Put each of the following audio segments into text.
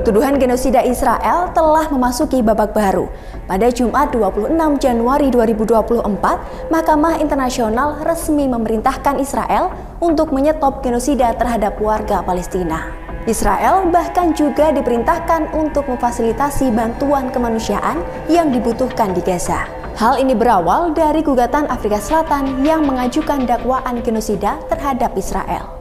Tuduhan genosida Israel telah memasuki babak baru. Pada Jumat 26 Januari 2024, Mahkamah Internasional resmi memerintahkan Israel untuk menyetop genosida terhadap warga Palestina. Israel bahkan juga diperintahkan untuk memfasilitasi bantuan kemanusiaan yang dibutuhkan di Gaza. Hal ini berawal dari gugatan Afrika Selatan yang mengajukan dakwaan genosida terhadap Israel.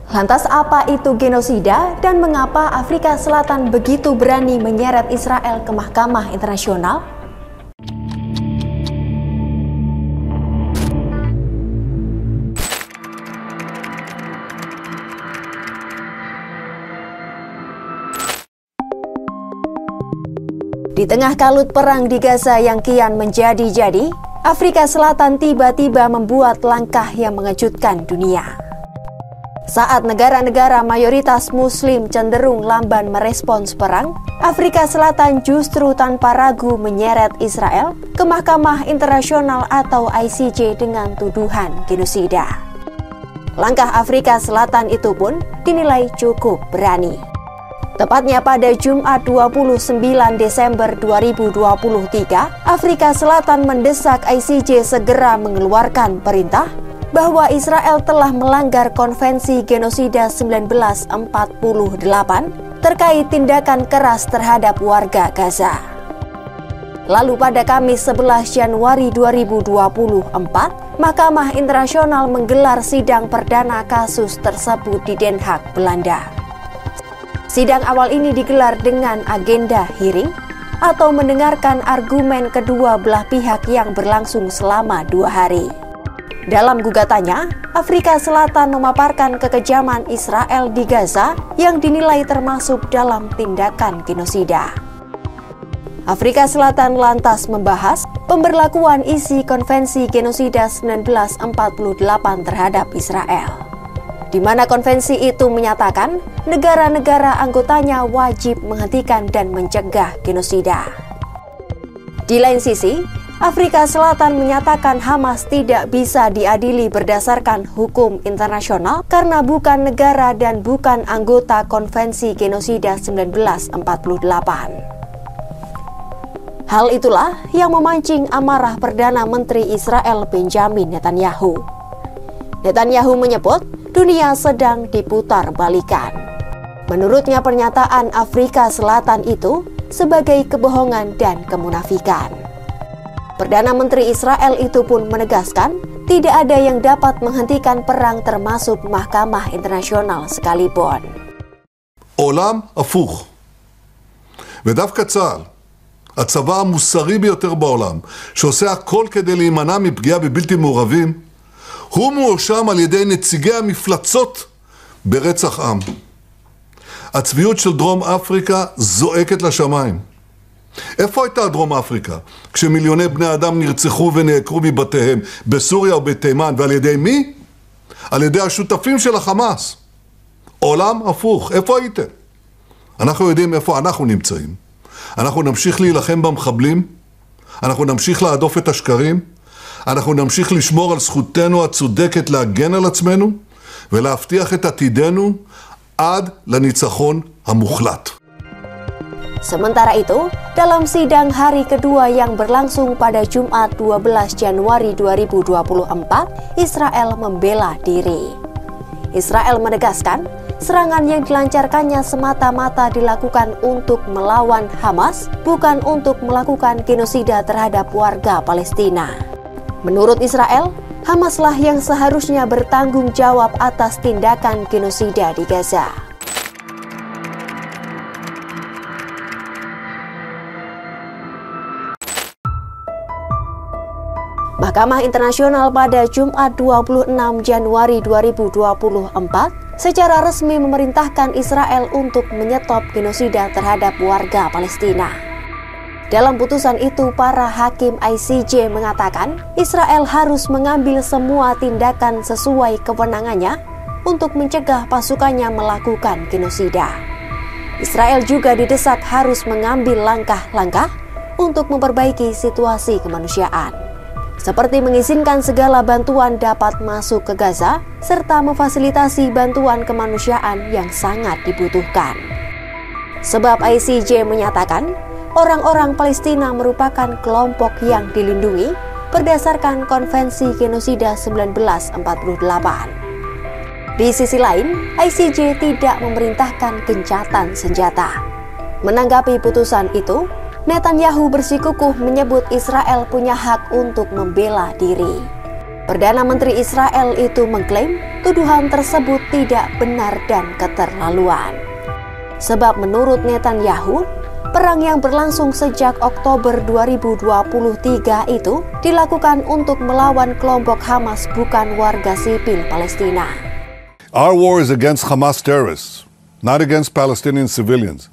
Lantas apa itu genosida dan mengapa Afrika Selatan begitu berani menyeret Israel ke Mahkamah Internasional? Di tengah kalut perang di Gaza yang kian menjadi-jadi, Afrika Selatan tiba-tiba membuat langkah yang mengejutkan dunia. Saat negara-negara mayoritas Muslim cenderung lamban merespons perang, Afrika Selatan justru tanpa ragu menyeret Israel ke Mahkamah Internasional atau ICJ dengan tuduhan genosida. Langkah Afrika Selatan itu pun dinilai cukup berani. Tepatnya pada Jumat 29 Desember 2023, Afrika Selatan mendesak ICJ segera mengeluarkan perintah bahwa Israel telah melanggar Konvensi Genosida 1948 terkait tindakan keras terhadap warga Gaza. Lalu pada Kamis 11 Januari 2024, Mahkamah Internasional menggelar sidang perdana kasus tersebut di Den Haag, Belanda. Sidang awal ini digelar dengan agenda hearing atau mendengarkan argumen kedua belah pihak yang berlangsung selama 2 hari. Dalam gugatannya, Afrika Selatan memaparkan kekejaman Israel di Gaza yang dinilai termasuk dalam tindakan genosida. Afrika Selatan lantas membahas pemberlakuan isi Konvensi Genosida 1948 terhadap Israel, di mana konvensi itu menyatakan negara-negara anggotanya wajib menghentikan dan mencegah genosida. Di lain sisi, Afrika Selatan menyatakan Hamas tidak bisa diadili berdasarkan hukum internasional karena bukan negara dan bukan anggota Konvensi Genosida 1948. Hal itulah yang memancing amarah Perdana Menteri Israel Benjamin Netanyahu. Netanyahu menyebut dunia sedang diputar balikan. Menurutnya pernyataan Afrika Selatan itu sebagai kebohongan dan kemunafikan. Perdana Menteri Israel itu pun menegaskan tidak ada yang dapat menghentikan perang termasuk Mahkamah Internasional sekalipun. עולם הפוך. ודווקא צה"ל, הצבא המוסרי ביותר בעולם, שעושה הכל כדי להימנע מפגיעה בבלתי מעורבים, הוא מואשם על ידי נציגי המפלצות ברצח עם. הצביעות של דרום אפריקה זועקת לשמיים. איפה הייתה דרום אפריקה כשמיליוני בני אדם נרצחו ונעקרו מבתיהם בסוריה ובתימן, ועל ידי מי? על ידי השותפים של החמאס. עולם הפוך. איפה הייתם? אנחנו יודעים איפה אנחנו נמצאים. אנחנו נמשיך להילחם במחבלים, אנחנו נמשיך להדוף את השקרים, אנחנו נמשיך לשמור על זכותנו הצודקת להגן על עצמנו ולהבטיח את עתידנו עד לניצחון המוחלט. Sementara itu, dalam sidang hari kedua yang berlangsung pada Jumat 12 Januari 2024, Israel membela diri. Israel menegaskan, serangan yang dilancarkannya semata-mata dilakukan untuk melawan Hamas, bukan untuk melakukan genosida terhadap warga Palestina. Menurut Israel, Hamaslah yang seharusnya bertanggung jawab atas tindakan genosida di Gaza. Mahkamah Internasional pada Jumat 26 Januari 2024 secara resmi memerintahkan Israel untuk menyetop genosida terhadap warga Palestina. Dalam putusan itu, para hakim ICJ mengatakan Israel harus mengambil semua tindakan sesuai kewenangannya untuk mencegah pasukannya melakukan genosida. Israel juga didesak harus mengambil langkah-langkah untuk memperbaiki situasi kemanusiaan, seperti mengizinkan segala bantuan dapat masuk ke Gaza, serta memfasilitasi bantuan kemanusiaan yang sangat dibutuhkan. Sebab ICJ menyatakan orang-orang Palestina merupakan kelompok yang dilindungi berdasarkan Konvensi Genosida 1948. Di sisi lain, ICJ tidak memerintahkan gencatan senjata. Menanggapi putusan itu, Netanyahu bersikukuh menyebut Israel punya hak untuk membela diri. Perdana Menteri Israel itu mengklaim tuduhan tersebut tidak benar dan keterlaluan. Sebab menurut Netanyahu, perang yang berlangsung sejak Oktober 2023 itu dilakukan untuk melawan kelompok Hamas, bukan warga sipil Palestina. Our war is against Hamas terrorists, not against Palestinian civilians.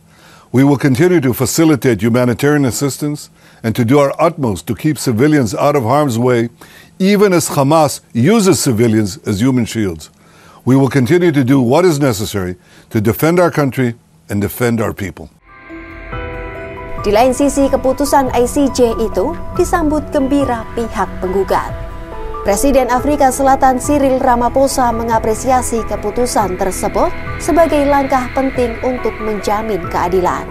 We will continue to facilitate humanitarian assistance and to do our utmost to keep civilians out of harm's way, even as Hamas uses civilians as human shields. We will continue to do what is necessary to defend our country and defend our people. Di lain sisi, keputusan ICJ itu disambut gembira pihak penggugat. Presiden Afrika Selatan Cyril Ramaphosa mengapresiasi keputusan tersebut sebagai langkah penting untuk menjamin keadilan.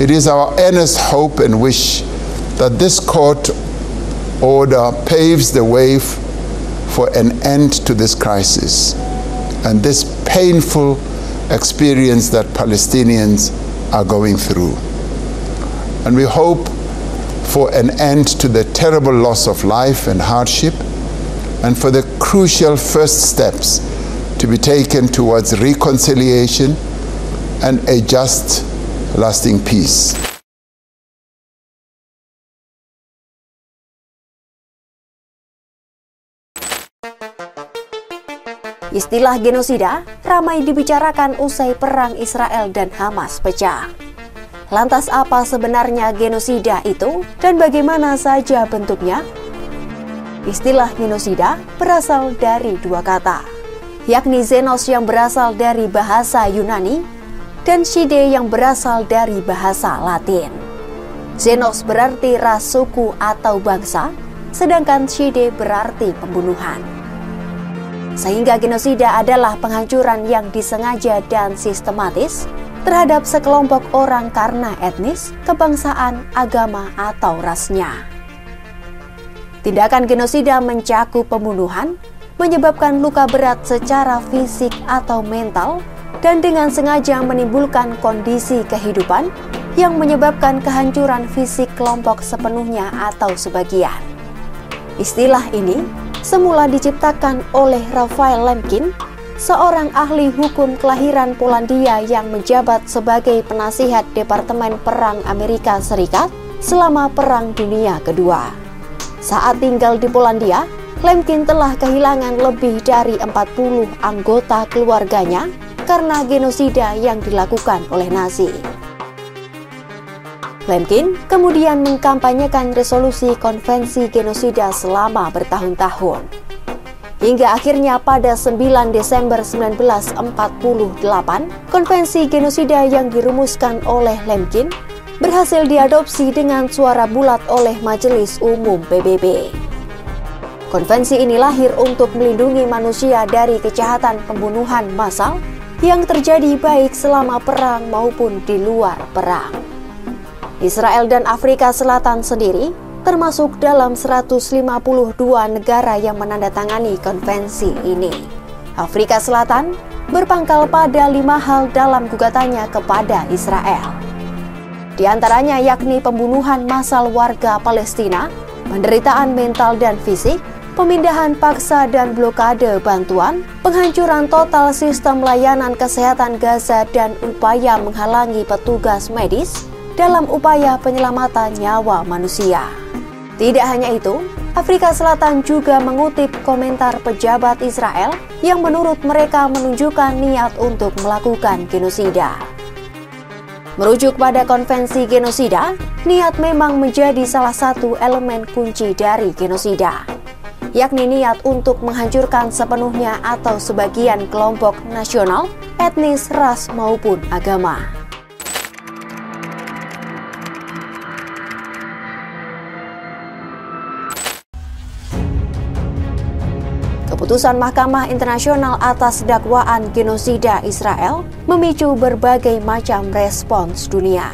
It is our earnest hope and wish that this court order paves the way for an end to this crisis and this painful experience that Palestinians are going through. And we hope for an end to the terrible loss of life and hardship, and for the crucial first steps to be taken towards reconciliation and a just, lasting peace. Istilah genosida ramai dibicarakan usai perang Israel dan Hamas pecah. Lantas apa sebenarnya genosida itu dan bagaimana saja bentuknya? Istilah genosida berasal dari dua kata, yakni xenos yang berasal dari bahasa Yunani dan shide yang berasal dari bahasa Latin. Xenos berarti ras, suku, atau bangsa, sedangkan shide berarti pembunuhan. Sehingga genosida adalah penghancuran yang disengaja dan sistematis terhadap sekelompok orang karena etnis, kebangsaan, agama, atau rasnya. Tindakan genosida mencakup pembunuhan, menyebabkan luka berat secara fisik atau mental, dan dengan sengaja menimbulkan kondisi kehidupan yang menyebabkan kehancuran fisik kelompok sepenuhnya atau sebagian. Istilah ini semula diciptakan oleh Raphael Lemkin, seorang ahli hukum kelahiran Polandia yang menjabat sebagai penasihat Departemen Perang Amerika Serikat selama Perang Dunia Kedua. Saat tinggal di Polandia, Lemkin telah kehilangan lebih dari 40 anggota keluarganya karena genosida yang dilakukan oleh Nazi. Lemkin kemudian mengkampanyekan resolusi konvensi genosida selama bertahun-tahun. Hingga akhirnya pada 9 Desember 1948, konvensi genosida yang dirumuskan oleh Lemkin berhasil diadopsi dengan suara bulat oleh Majelis Umum PBB. Konvensi ini lahir untuk melindungi manusia dari kejahatan pembunuhan massal yang terjadi baik selama perang maupun di luar perang. Israel dan Afrika Selatan sendiri termasuk dalam 152 negara yang menandatangani konvensi ini. Afrika Selatan berpangkal pada 5 hal dalam gugatannya kepada Israel. Di antaranya yakni pembunuhan massal warga Palestina, penderitaan mental dan fisik, pemindahan paksa dan blokade bantuan, penghancuran total sistem layanan kesehatan Gaza, dan upaya menghalangi petugas medis dalam upaya penyelamatan nyawa manusia. Tidak hanya itu, Afrika Selatan juga mengutip komentar pejabat Israel yang menurut mereka menunjukkan niat untuk melakukan genosida. Merujuk pada konvensi genosida, niat memang menjadi salah satu elemen kunci dari genosida, yakni niat untuk menghancurkan sepenuhnya atau sebagian kelompok nasional, etnis, ras, maupun agama. Putusan Mahkamah Internasional atas dakwaan genosida Israel memicu berbagai macam respons dunia.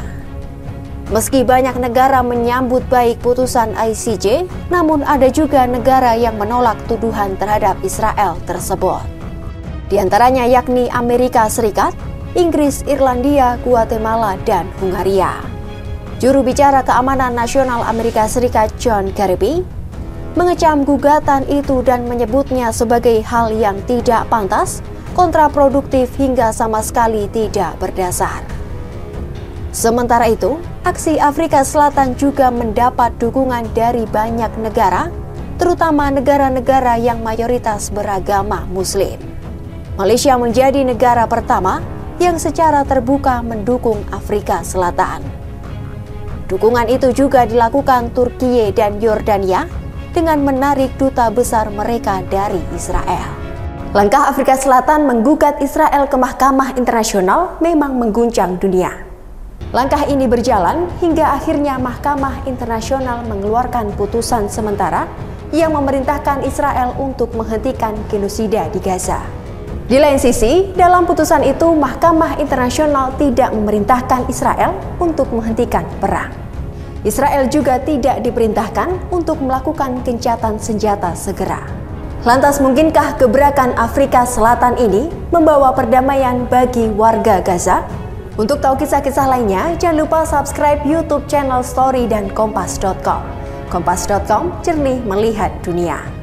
Meski banyak negara menyambut baik putusan ICJ, namun ada juga negara yang menolak tuduhan terhadap Israel tersebut. Di antaranya yakni Amerika Serikat, Inggris, Irlandia, Guatemala, dan Hungaria. Juru bicara Keamanan Nasional Amerika Serikat John Kirby mengecam gugatan itu dan menyebutnya sebagai hal yang tidak pantas, kontraproduktif hingga sama sekali tidak berdasar. Sementara itu, aksi Afrika Selatan juga mendapat dukungan dari banyak negara, terutama negara-negara yang mayoritas beragama Muslim. Malaysia menjadi negara pertama yang secara terbuka mendukung Afrika Selatan. Dukungan itu juga dilakukan Turkiye dan Yordania dengan menarik duta besar mereka dari Israel. Langkah Afrika Selatan menggugat Israel ke Mahkamah Internasional memang mengguncang dunia. Langkah ini berjalan hingga akhirnya Mahkamah Internasional mengeluarkan putusan sementara yang memerintahkan Israel untuk menghentikan genosida di Gaza. Di lain sisi, dalam putusan itu Mahkamah Internasional tidak memerintahkan Israel untuk menghentikan perang. Israel juga tidak diperintahkan untuk melakukan gencatan senjata segera. Lantas mungkinkah gebrakan Afrika Selatan ini membawa perdamaian bagi warga Gaza? Untuk tahu kisah-kisah lainnya, jangan lupa subscribe YouTube channel Story dan Kompas.com. Kompas.com, jernih melihat dunia.